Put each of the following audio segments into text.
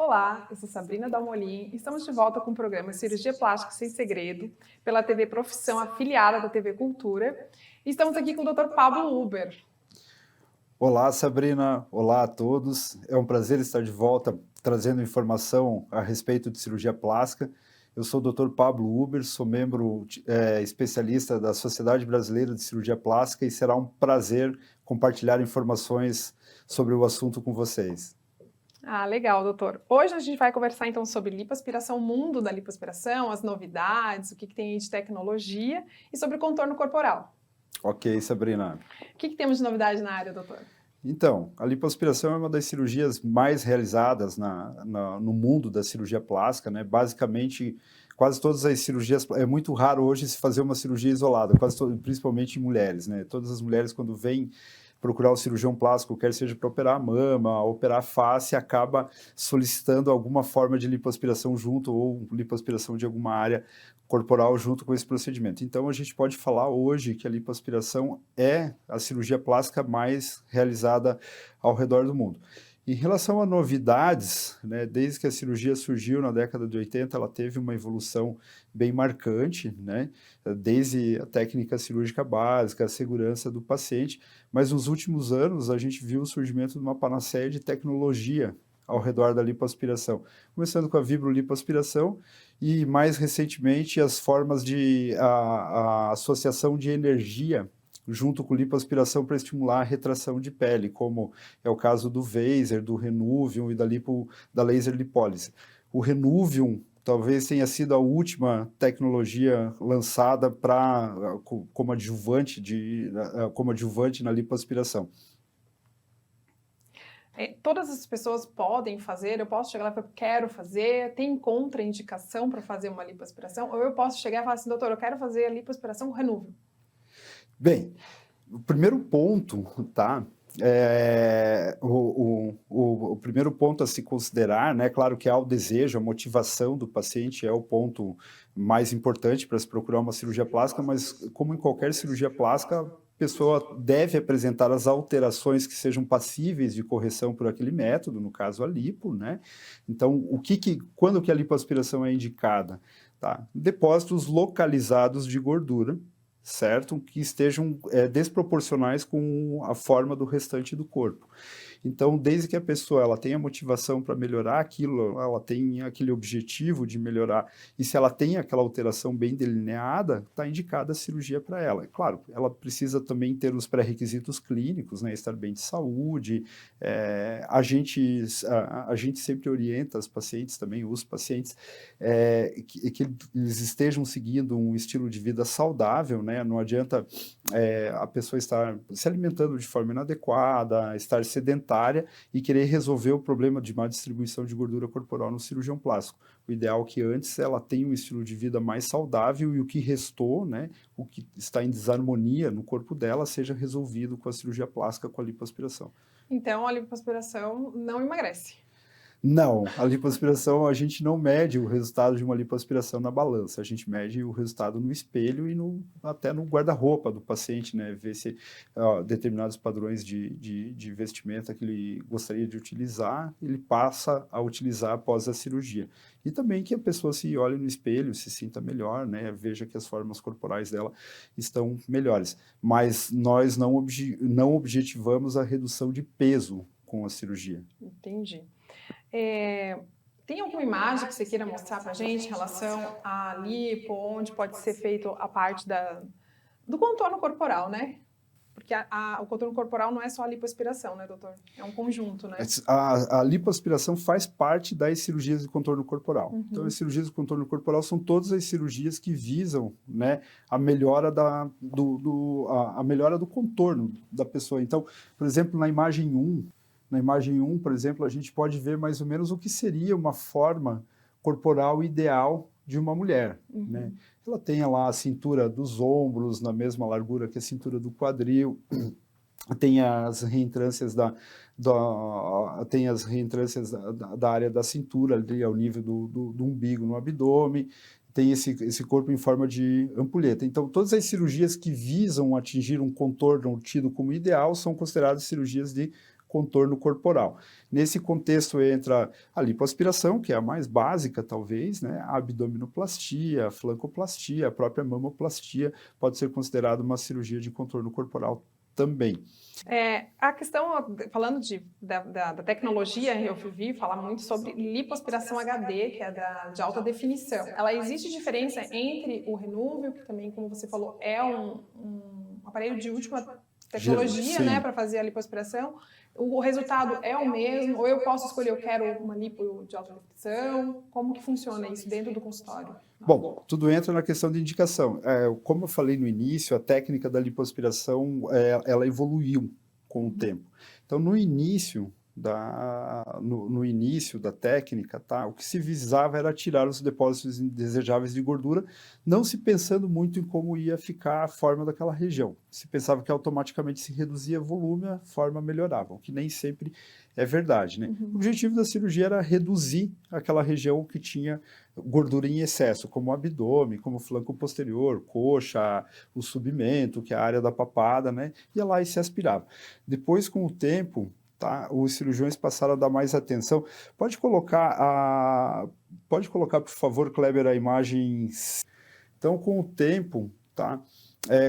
Olá, eu sou Sabrina Dalmolin e estamos de volta com o programa Cirurgia Plástica Sem Segredo, pela TV Profissão, afiliada da TV Cultura. E estamos aqui com o Dr. Pablo Huber. Olá, Sabrina. Olá a todos. É um prazer estar de volta trazendo informação a respeito de cirurgia plástica. Eu sou o Dr. Pablo Huber, sou membro especialista da Sociedade Brasileira de Cirurgia Plástica e será um prazer compartilhar informações sobre o assunto com vocês. Ah, legal, doutor. Hoje a gente vai conversar então sobre lipoaspiração, o mundo da lipoaspiração, as novidades, o que tem aí de tecnologia e sobre contorno corporal. Ok, Sabrina. O que temos de novidade na área, doutor? Então, a lipoaspiração é uma das cirurgias mais realizadas no mundo da cirurgia plástica, né? Basicamente, quase todas as cirurgias, é muito raro hoje se fazer uma cirurgia isolada, principalmente em mulheres, né? Todas as mulheres, quando vêm procurar o cirurgião plástico, quer seja para operar a mama, operar a face, acaba solicitando alguma forma de lipoaspiração junto ou lipoaspiração de alguma área corporal junto com esse procedimento. Então, a gente pode falar hoje que a lipoaspiração é a cirurgia plástica mais realizada ao redor do mundo. Em relação a novidades, né, desde que a cirurgia surgiu na década de 80, ela teve uma evolução bem marcante, né, desde a técnica cirúrgica básica, a segurança do paciente, mas nos últimos anos a gente viu o surgimento de uma panaceia de tecnologia ao redor da lipoaspiração, começando com a vibrolipoaspiração e mais recentemente as formas de a associação de energia junto com lipoaspiração para estimular a retração de pele, como é o caso do Vaser, do Renuvium e da laser lipólise. O Renuvium talvez tenha sido a última tecnologia lançada como adjuvante na lipoaspiração. Todas as pessoas podem fazer, eu posso chegar lá e falar, quero fazer, tem contraindicação para fazer uma lipoaspiração? Ou eu posso chegar e falar assim, doutor, eu quero fazer a lipoaspiração com Renuvium? Bem, o primeiro ponto, tá? O primeiro ponto a se considerar, né? Claro que há o desejo, a motivação do paciente é o ponto mais importante para se procurar uma cirurgia plástica, mas como em qualquer cirurgia plástica, a pessoa deve apresentar as alterações que sejam passíveis de correção por aquele método, no caso a lipo, né? Então, quando que a lipoaspiração é indicada? Tá? Depósitos localizados de gordura, certo? Que estejam desproporcionais com a forma do restante do corpo. Então, desde que a pessoa ela tenha motivação para melhorar aquilo, ela tem aquele objetivo de melhorar, e se ela tem aquela alteração bem delineada, está indicada a cirurgia para ela. É claro, ela precisa também ter os pré-requisitos clínicos, né, estar bem de saúde, a gente sempre orienta os pacientes também, que eles estejam seguindo um estilo de vida saudável, né? Não adianta a pessoa estar se alimentando de forma inadequada, estar sedentária e querer resolver o problema de má distribuição de gordura corporal no cirurgião plástico. O ideal é que antes ela tenha um estilo de vida mais saudável e o que restou, né, o que está em desarmonia no corpo dela, seja resolvido com a cirurgia plástica, com a lipoaspiração. Então, a lipoaspiração não emagrece? Não, a lipoaspiração, a gente não mede o resultado de uma lipoaspiração na balança, a gente mede o resultado no espelho e até no guarda-roupa do paciente, né, ver se determinados padrões de vestimenta que ele gostaria de utilizar, ele passa a utilizar após a cirurgia. E também que a pessoa se olhe no espelho, se sinta melhor, né, veja que as formas corporais dela estão melhores. Mas nós não objetivamos a redução de peso com a cirurgia. Entendi. Tem alguma imagem que você queira mostrar para a gente em relação à lipo, onde pode ser feito a parte do contorno corporal, né? Porque o contorno corporal não é só a lipoaspiração, né, doutor? É um conjunto, né? A lipoaspiração faz parte das cirurgias de contorno corporal. Uhum. Então, as cirurgias de contorno corporal são todas as cirurgias que visam, né, a melhora a melhora do contorno da pessoa. Então, por exemplo, na imagem 1, por exemplo, a gente pode ver mais ou menos o que seria uma forma corporal ideal de uma mulher, uhum, né? Ela tem lá a cintura dos ombros na mesma largura que a cintura do quadril, tem as reentrâncias da área da cintura ali ao nível do umbigo no abdômen, tem esse corpo em forma de ampulheta. Então, todas as cirurgias que visam atingir um contorno tido como ideal são consideradas cirurgias de contorno corporal. Nesse contexto entra a lipoaspiração, que é a mais básica, talvez, né? A abdominoplastia, a flancoplastia, a própria mamoplastia pode ser considerada uma cirurgia de contorno corporal também. A questão, falando da tecnologia, eu vi falar muito sobre lipoaspiração HD, que é de alta definição. Ela existe diferença entre o Renúvio, que também, como você falou, é um aparelho de última tecnologia, né, para fazer a lipoaspiração. O resultado é o mesmo? Ou eu posso escolher, eu quero uma lipo de alta definição? Como que funciona isso dentro do consultório? Bom, tudo entra na questão de indicação. Como eu falei no início, a técnica da lipoaspiração, ela evoluiu com o tempo. Então, no início da técnica, tá, o que se visava era tirar os depósitos indesejáveis de gordura, não se pensando muito em como ia ficar a forma daquela região. Se pensava que automaticamente se reduzia volume, a forma melhorava, o que nem sempre é verdade, né? O objetivo da cirurgia era reduzir aquela região que tinha gordura em excesso, como o abdômen, como o flanco posterior, coxa, o submento, que é a área da papada, né? Ia lá e se aspirava. Depois, com o tempo, tá, os cirurgiões passaram a dar mais atenção. Pode colocar, por favor, Kleber, a imagem. Então, com o tempo, tá,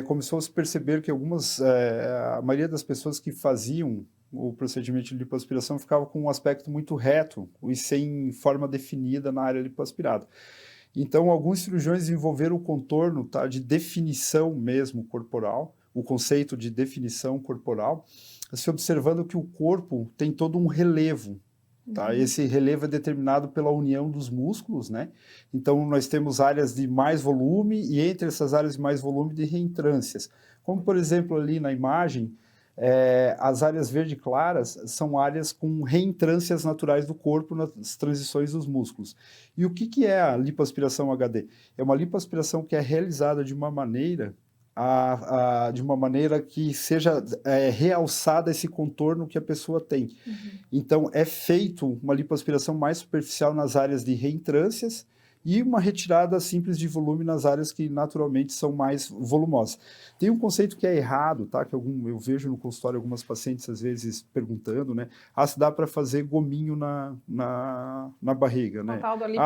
começou a se perceber que a maioria das pessoas que faziam o procedimento de lipoaspiração ficava com um aspecto muito reto e sem forma definida na área lipoaspirada. Então, alguns cirurgiões desenvolveram o contorno, tá, de definição mesmo corporal, o conceito de definição corporal, se observando que o corpo tem todo um relevo. Tá? Esse relevo é determinado pela união dos músculos, né? Então, nós temos áreas de mais volume e entre essas áreas de mais volume de reentrâncias. Como, por exemplo, ali na imagem, as áreas verde claras são áreas com reentrâncias naturais do corpo nas transições dos músculos. E o que é a lipoaspiração HD? É uma lipoaspiração que é realizada de uma maneira que seja realçada esse contorno que a pessoa tem. Então, é feito uma lipoaspiração mais superficial nas áreas de reentrâncias e uma retirada simples de volume nas áreas que naturalmente são mais volumosas. Tem um conceito que é errado, tá? Que eu vejo no consultório algumas pacientes às vezes perguntando, né? Se dá para fazer gominho na barriga, né?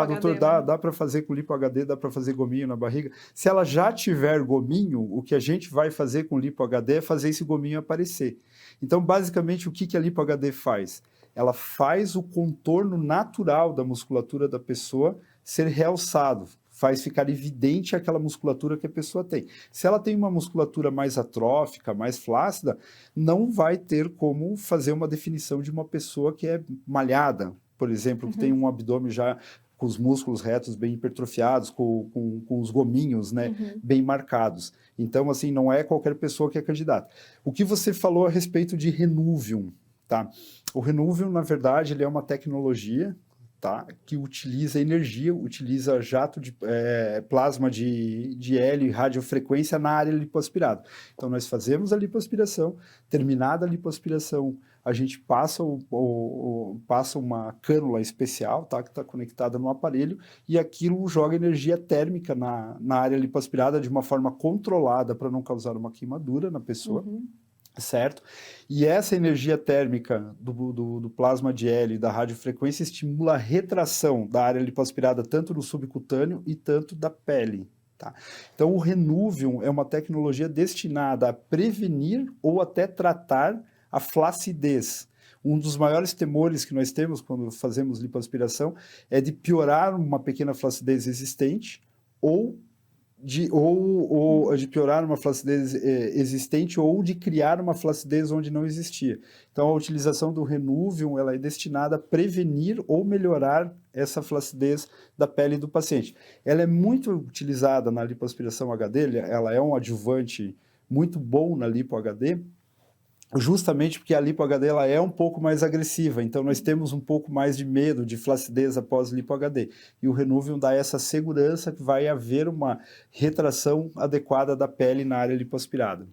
Doutor, dá para fazer com lipo HD, dá para fazer gominho na barriga. Se ela já tiver gominho, o que a gente vai fazer com lipo HD é fazer esse gominho aparecer. Então, basicamente, o que a lipo HD faz? Ela faz o contorno natural da musculatura da pessoa ser realçado, faz ficar evidente aquela musculatura que a pessoa tem. Se ela tem uma musculatura mais atrófica, mais flácida, não vai ter como fazer uma definição de uma pessoa que é malhada, por exemplo, que tem um abdômen já com os músculos retos bem hipertrofiados, com os gominhos, né, bem marcados. Então, assim, não é qualquer pessoa que é candidata. O que você falou a respeito de Renuvium, tá? O Renuvium, na verdade, ele é uma tecnologia, tá, que utiliza energia, utiliza jato de plasma de hélio e radiofrequência na área lipoaspirada. Então, nós fazemos a lipoaspiração, terminada a lipoaspiração, a gente passa uma cânula especial, tá, que está conectada no aparelho, e aquilo joga energia térmica na área lipoaspirada de uma forma controlada para não causar uma queimadura na pessoa. Certo? E essa energia térmica do plasma de hélio e da radiofrequência estimula a retração da área lipoaspirada tanto no subcutâneo e tanto da pele. Tá? Então, o Renuvium é uma tecnologia destinada a prevenir ou até tratar a flacidez. Um dos maiores temores que nós temos quando fazemos lipoaspiração é de piorar uma pequena flacidez existente ou de piorar uma flacidez existente ou de criar uma flacidez onde não existia. Então, a utilização do Renuvium ela é destinada a prevenir ou melhorar essa flacidez da pele do paciente. Ela é muito utilizada na lipoaspiração HD, ela é um adjuvante muito bom na lipo HD, justamente porque a lipo HD ela é um pouco mais agressiva, então nós temos um pouco mais de medo de flacidez após lipo HD. E o Renuvium dá essa segurança que vai haver uma retração adequada da pele na área lipoaspirada.